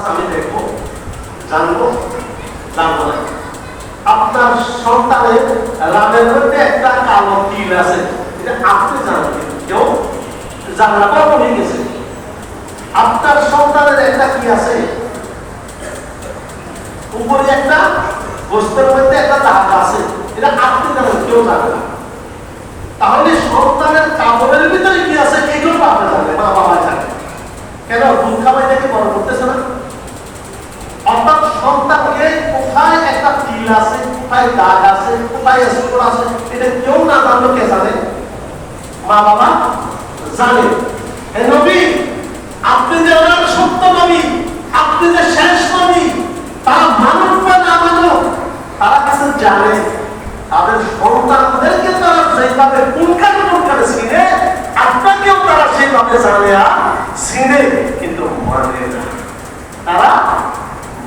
আমি দেখবো, জানবো, জানবো না। আপনার সন্তানের রানের মধ্যে একটা কালো তিল আছে, এটা আপনি জানবেন, কেউ জানা কম হয়ে গেছে। আপনার সন্তানের একটা কি আছে, উপরে একটা গোস্তের মধ্যে একটা দাগ আছে, এটা আপনি জানেন, কেউ জানে না। তাহলে সন্তানের কাপড়ের ভিতরে কি আছে এগুলো আপনি জানেন, মা বাবা জানে। কেন দুধ খাওয়াই দেখে বড় করতেছে না? অর্থাৎ সন্তানকে কোথায় একটা তিল আছে, কোথায় দাগ আছে, কোথায় স্কোর আছে, এটা কেউ না জানলো, কে জানে? মা বাবা জানে। হে নবী, আপনি যে ওনার সত্য নবী, আপনি যে শেষ নবী, তারা মানুষ বা না মানুষ, তারা কাছে জানে। তাদের সন্তানদেরকে তারা সেইভাবে পুঙ্খানে চিনে, আপনাকেও তারা সেইভাবে জানে আর চিনে, কিন্তু মানে না, তারা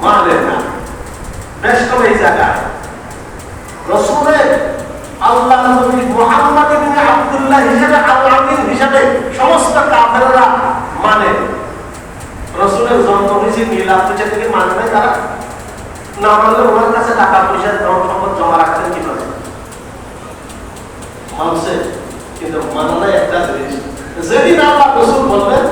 মানে না। বেশ করে এই জায়গায় রাসূলের আল্লাহ নবী মুহাম্মদ ইবনে আব্দুল্লাহ হিসেবে, আল আমিন হিসেবে সমস্ত কাফেররা মানে। রাসূলের জন্ম হয়েছে মিলাদ থেকে মানে নাই তারা। না মানলে ওনার কাছে টাকা পয়সা ধন সম্পদ জমা রাখতেন কিভাবে? মানছে, কিন্তু মানে নাই একটা জিনিস। যেদিন আল্লাহ রাসূল বললেন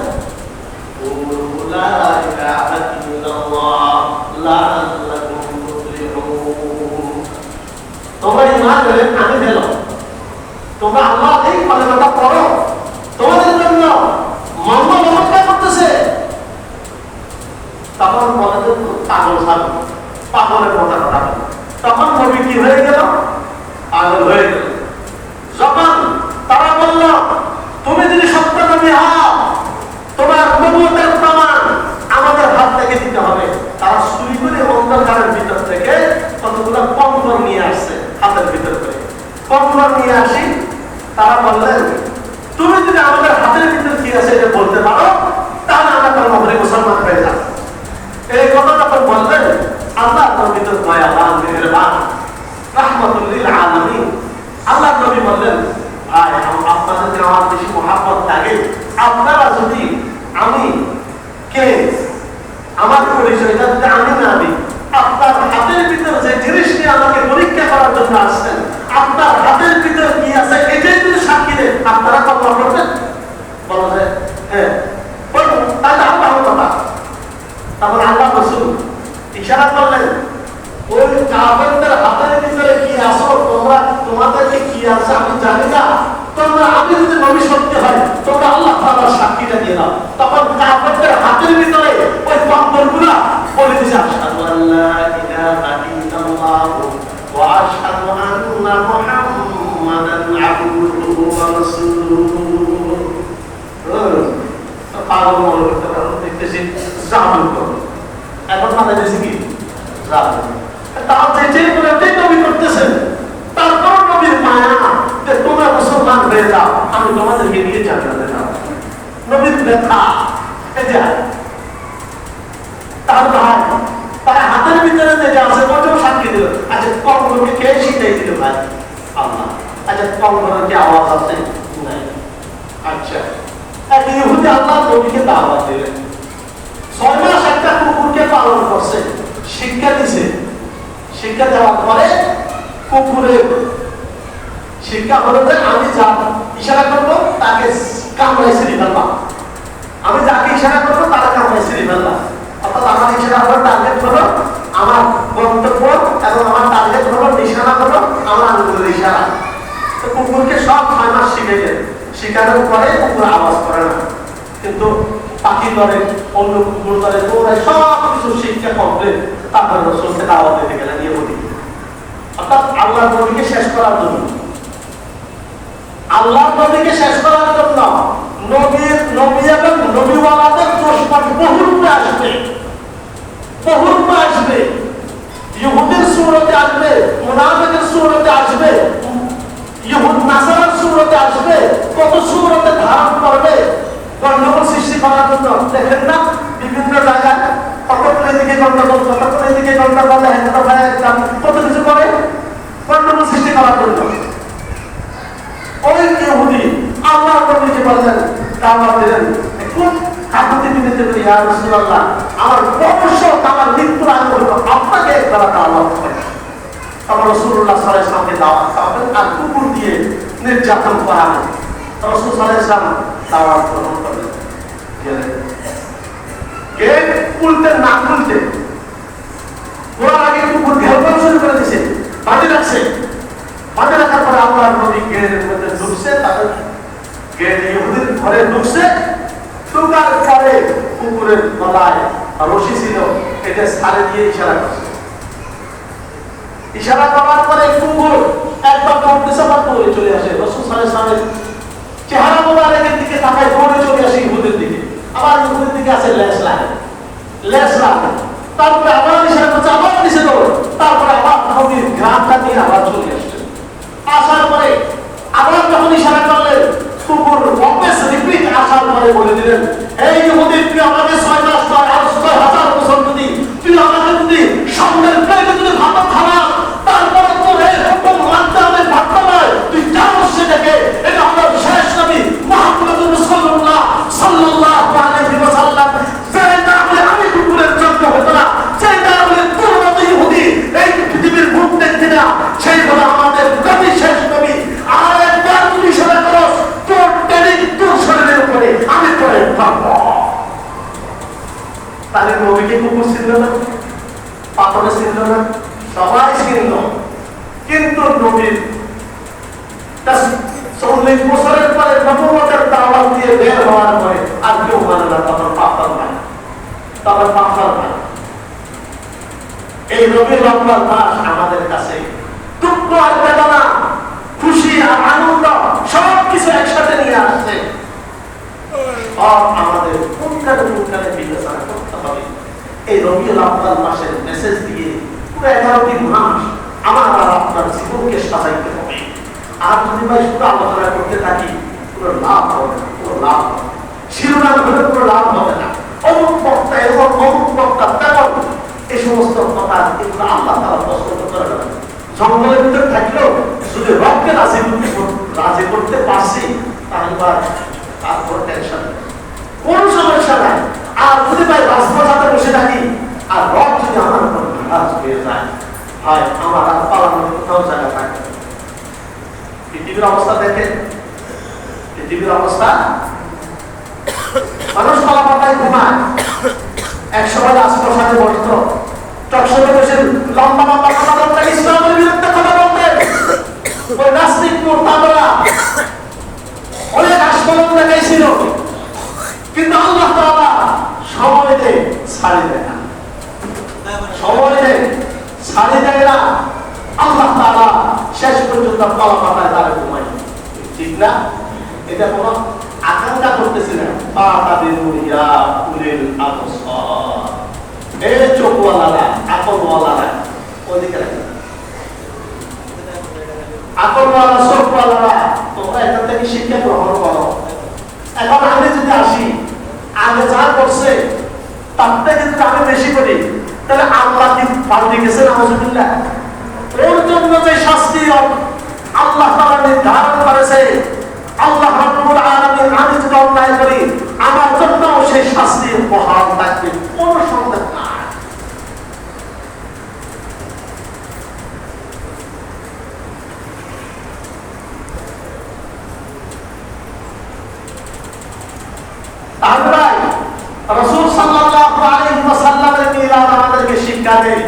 লা ইলাহা ইল্লাল্লাহ লাআল্লাকুম তুফলিহুন, তোমরা ঈমান আনলে আমি দিল, তোমরা আল্লাহ এই কালেমাটা পড়ো, তোমাদের জন্য মঙ্গল অপেক্ষা করতেছে। তখন বলে যে পাগল সাধু, পাগলের কথা কথা। তখন নবী কি হয়ে গেল? পাগল হয়ে গেল। যখন তারা বলল তুমি যদি সত্য নবী হও, তোমার নবুয়তের প্রমাণ আমাদের হাত থেকে দিতে হবে। তারা চুরি করে অন্ধকারের ভিতর থেকে কতগুলো কম্বল নিয়ে আসছে, হাতের ভিতর করে কম্বল নিয়ে আসি। তারা বললেন তুমি যদি আমাদের হাতের ভিতর কি আছে এটা বলতে পারো, তাহলে আমরা কর্মভরে মুসলমান হয়ে যাব। এই কথা যখন বললেন, আল্লাহ নবী তো দয়াবান, মেহেরবান, রাহমাতুল লিল আলামিন। আল্লাহ নবী বললেন, ভাই আপনাদের আমার বেশি মহাব্বত লাগে, আপনারা যদি আমি কে, আমার পরিচয়টা যদি আমি না দিই, আপনার হাতের ভিতর যে জিনিস নিয়ে আমাকে পরীক্ষা করার জন্য আসছেন, আপনার হাতের ভিতর কি আছে এটাই যদি সাক্ষী দেন, আপনারা কল্পনা করবেন? বলা যায় হ্যাঁ, বলুন, তাহলে আল্লাহ কথা। তখন আল্লাহ রাসূল ইশারা করলেন, ওই কাফেরদের হাতের ভিতরে কি আছে, তোমরা তোমাদেরকে কি আছে আমি জানি না, তোমরা আমি যদি নবী সত্য হয় তোমরা আল্লাহ তাআলার সাক্ষীটা দিয়ে দাও। তখন কাফেরদের হাতের ভিতরে ওই কম্বলগুলো বলে দিছে, আশহাদু আল্লা ইলাহা ইল্লাল্লাহ ওয়া আশহাদু আন্না মুহাম্মাদান আবদুহু ওয়া রাসূলুহু। পাগল মনে করতে পারো, দেখতেছি জাদু করো। এখন মানে দিয়েছি কি জাদু। তার যেটাই করে ওটাই নবী করতেছেন। তারপর নবীর মায়া যে তোমরা মুসলমান হয়ে যাও, আমি তোমাদেরকে নিয়ে জান্নাতে যাব। নবীর ব্যথা এটা। তার ভাই তার হাতের ভিতরে যেটা আছে ওটাও সাক্ষী দিল। আচ্ছা কম্বলকে কে শিখাই দিল ভাই? আল্লাহ। আচ্ছা কম্বলের কি আওয়াজ আছে? নাই। আচ্ছা ইহুদি আল্লাহ নবীকে দাওয়াত দিলেন, 6 মাস একটা কুকুরকে পালন করছে, শিক্ষা দিছে। শিক্ষা দেওয়ার পরে কুকুরের শিক্ষা হলো যে আমি যা ইশারা করবো তাকে কামড়াই ছিঁড়ে ফেললাম, আমি যাকে ইশারা করবো তারা কামড়াই ছিঁড়ে ফেললাম। অর্থাৎ আমার ইশারা হলো, টার্গেট হলো আমার গন্তব্য, এবং আমার টার্গেট হলো, নিশানা হলো আমার আঙ্গুলের ইশারা। তো কুকুরকে সব 6 মাস শিখেছেন। শিখানোর পরে কুকুর আওয়াজ করে না, কিন্তু পাখি ধরে, অন্য কুকুর ধরে, দৌড়ায়, সব কিছু শিক্ষা কমপ্লিট। তারপরে রাসূলকে দাওয়াত দিতে গেলেন ইহুদি। অর্থাৎ আল্লাহর নবীকে শেষ করার জন্য, আল্লাহর নবীকে শেষ করার জন্য নবী এবং নবীওয়ালাদের দুশমন বহুরূপে আসবে, বহুরূপে আসবে। ইহুদির সূরতে আসবে, মুনাফিকের সূরতে আসবে, ইহুদ নাসারার সূরতে আসবে, কত সূরতে ধারণ করবে গন্ডগোল সৃষ্টি করার জন্য। দেখেন না বিভিন্ন জায়গায় কতক্ষণ এদিকে গন্ডগোল, কতক্ষণ এদিকে গন্ডগোল, কত কিছু করে গন্ডগোল সৃষ্টি করার জন্য। ওই ইহুদি আল্লাহর নবীকে বললেন, দাওয়াত দিলেন, কোন কাকুতি বিনতে করি ইয়া রাসূলুল্লাহ, আমার বড় আর কুকুর দিয়ে নির্যাতন করা হয়। রাসূল সাল্লাল্লাহু আলাইহি ওয়াসাল্লাম দাওয়াত গ্রহণ করলেন, গেলেন, গেট খুলতে না খুলতে ওরা আগে কুকুর ঘেউ করা শুরু করে দিয়েছে, বাঁধে রাখছে। বাঁধে রাখার পরে আল্লাহর নবী গেটের মধ্যে ঢুকছে, তাদের গেট ইহুদির ঘরে ঢুকছে। ঢুকার পরে কুকুরের গলায় রশি ছিল, এটা ছাড়ে দিয়ে ইশারা করছে। ইশারা করার পরে কুকুর একবার দৌড়তেছে, আবার দৌড়ে চলে আসে। রাসূল সাল্লাল্লাহু আলাইহি ওয়াসাল্লামের চেহারা মোবারকের দিকে তাকায়, দৌড়ে চলে আসে ইহুদের দিকে। আবার ইহুদের দিকে আছে লেজ লাগে, লেজ লাগে। তারপরে আবার ইশারা করছে, আবার নিচে দৌড়। তারপরে আবার নবীর ঘ্রাণটা নিয়ে আবার চলে আসছে। আসার পরে আবার যখন ইশারা করলেন, কুকুর ওয়াপস রিপিট আসার পরে বলে দিলেন, এই ইহুদি, তুই আমাকে 6 মাস নয় আর 6000 বছর যদি তুই আমাকে যদি সামনের পেটে যদি ভাত খাওয়া, তারপরে তোর এই হুকুম মানতে হবে ভাবতে নয়। তুই জানো সেটাকে, এটা আমার শেষ নবী মুহাম্মদুর রাসূলুল্লাহ সাল্লাল্লাহু আলাইহি ওয়াসাল্লাম। যেটা বলে আমি কুকুরের যোগ্য হতো না, যেটা বলে তোর মতো ইহুদি এই পৃথিবীর মুখ দেখতে না, সেই হলো আমাদের নবী, শেষ নবী। আর একবার তুমি ইশারা করো, তোর টেনে তোর শরীরের উপরে আমি পরে ভাববো। তাহলে নবীকে কুকুর ছিল না, পাথরে ছিল না, সবাই ছিল। কিন্তু নবীর 40 বছরের পরে নবুয়তের দাওয়াত দিয়ে বের হওয়ার পরে আর কেউ মানে না, তখন পাথর নাই, তখন পাথর নাই। এই নবীর রমজান মাস আমাদের কাছে দুঃখ আর বেদনা, খুশি আর আনন্দ সবকিছু একসাথে নিয়ে আসছে। সব আমাদের কোনখানে কোনখানে বিবেচনা করতে হবে। এই রবিউল আউয়াল মাসের মেসেজ দিয়ে পুরো 11টি মাস আমার আর আপনার জীবনকে সাজাইতে হবে। আর যদি ভাই শুধু আলোচনা করতে থাকি, পুরো লাভ হবে না, পুরো লাভ হবে না। শিরোনাম ধরে পুরো লাভ হবে না। অমুক বক্তা এবং অমুক বক্তা তেমন, এই সমস্ত কথা এগুলো আল্লাহ তাআলা পছন্দ করে না। জঙ্গলের ভিতরে থাকলেও যদি রবকে রাজি করতে পারছি, তাহলে তারপর টেনশন কোন সমস্যা নাই। আর যদি ভাই রাজপথে বসে থাকি আর রব যদি আমার উপর নারাজ হয়ে যায়, হয় আমার আর পালানোর কোথাও জায়গা থাকে। পৃথিবীর অবস্থা দেখেন, পৃথিবীর অবস্থা, মানুষ পালা পাতায় ঘুমায়। একসময় রাজপ্রসাদে বসত, চকশনে বসে লম্বা লম্বা কথা বলতেন, ইসলামের বিরুদ্ধে কথা বলতেন। ওই নাস্তিক মুরতাদরা অনেক আস্ফলন দেখাইছিল, কিন্তু আল্লাহ তাআলা সময় দেয়, ছাড়ি দেয় না, সময় দেয়, ছাড়ি দেয় না। আল্লাহ তাআলা শেষ পর্যন্ত পালা পাতায় তারা ঘুমায়, ঠিক না? এটা কোনো আকাঙ্ক্ষা করতেছিলেন। এই চোখওয়ালারা, আকলওয়ালারা, ওদিকে আকলওয়ালা চোখওয়ালারা, তোমরা এখান থেকে শিক্ষা গ্রহণ করো। এখন আমি যদি আসি, আগে যা করছে তার থেকে যদি আমি বেশি করি, তাহলে আল্লাহ কি পাল্টে গেছে? নাউযুবিল্লাহ। ওর জন্য যে শাস্তি আল্লাহ তাআলা নির্ধারণ করেছে, আল্লাহ রাব্বুল আলামিন, আমি যদি অন্যায় করি আমার জন্য সেই শাস্তির বহাল থাকবে, কোনো সন্দেহ নাই। আমরা রাসূল সাল্লাল্লাহু আলাইহি ওয়াসাল্লামের মিলাদ আমাদেরকে শিক্ষা দেয়।